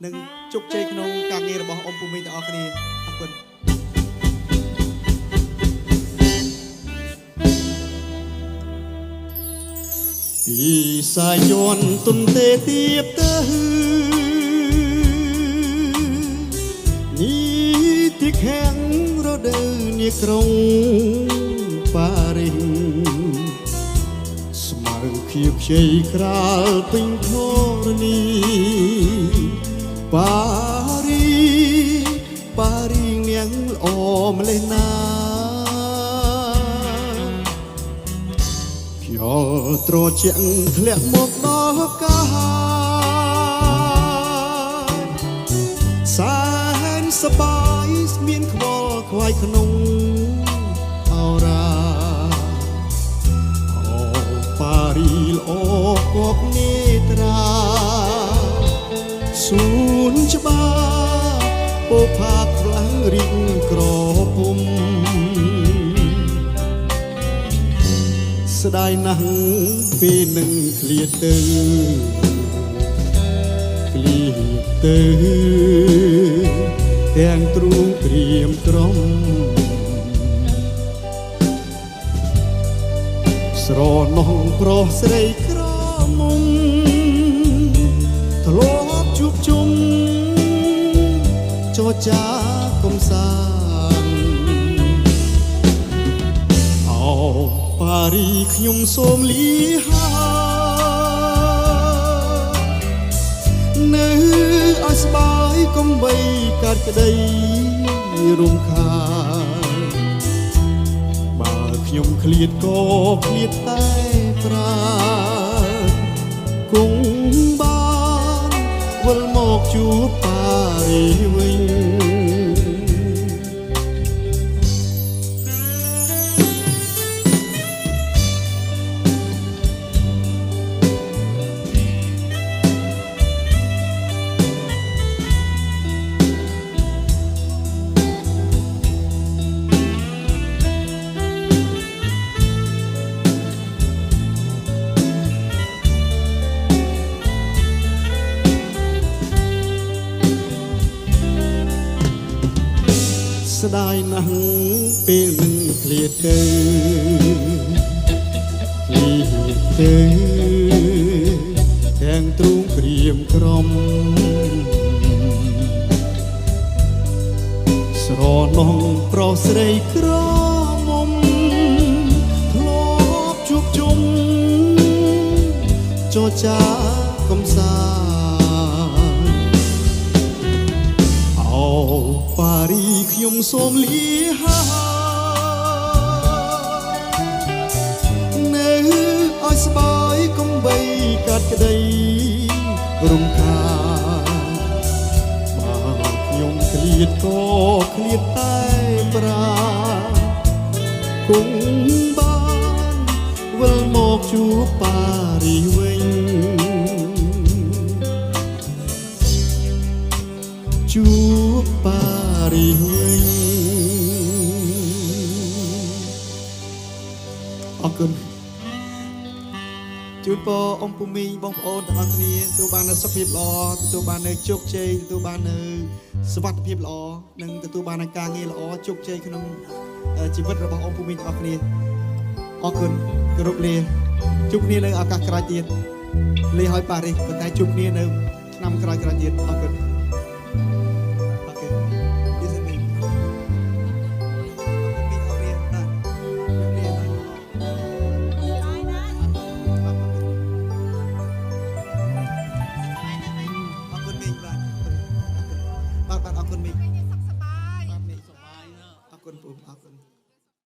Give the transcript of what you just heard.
នឹងជោគជ័យក្នុងការងាររបស់អ៊ំពូមីងទាំងអស់គ្នាអរគុណពីសាយ័នទុនទេទៀបទៅនេះទីខាងរដូវនេះក្រុងប៉ារីសស្មៅខៀវខ្ចីក្រាលពេញធរណីប៉ារីនាងល្អម្លេះណាខ្យល់ត្រជាក់ធ្លាក់មកដល់កាសែនសបាយមានខ្វល់ខ្វាយក្នុងអរាអូប៉ារីល្អកកនេត្រាសួនច្បារពោផាកខ្លាំងរីកក្រពុំស្ដាយណាស់ពេលនឹងឃ្លាតទៅទាំងទ្រូងព្រាមត្រង់ស្រណោះប្រុសស្រីក្រមុំធ្លាប់ជួបជុំចរចាកំសាន្តអោប៉ារីខ្ញុំសូមលីហានៅឲ្យស្បាយកុំបីកាត់ក្តីរំខានបើខ្ញុំឃ្លាតក៏ឃ្លាតតែប្រាគង់បានវិលមកជួបប៉ារីវិញស្ដាយណាស់ពេលនឹងឃ្លាតទៅទាំងទ្រូងព្រាមក្រំស្រណោះប្រុសស្រីក្រមុំធ្លាប់ជួបជុំចរចាកំសាន្តអូប៉ារីខ្ញុំសូមលីហានៅឲ្យស្បាយកុំបីកាត់ក្តីរំខានបើខ្ញុំឃ្លាតក៏ឃ្លាតតែប្រាគង់បានវិលមកជួបប៉ារីវិញជួបប៉ារីវិញអរគុណជូនពរអ៊ំពូមីងបងប្អូនទាំងអស់គ្នាទទួលបាននូវសុខភាពល្អទទួលបាននូវជោគជ័យទទួលបាននូវសុខភាពល្អនិងទទួលបាននូវការងារល្អជោគជ័យក្នុងជីវិតរបស់អ៊ំពូមីងទាំងអស់គ្នាអរគុណគោរពលាជួបគ្នានៅឱកាសក្រោយទៀតលាឲ្យប៉ារីសប៉ុន្តែជួបគ្នានៅឆ្នាំក្រោយទៀតអរគុណអរគុណមីងបាទអរគុណមីងសុខសប្បាយអរគុណពូអរគុណ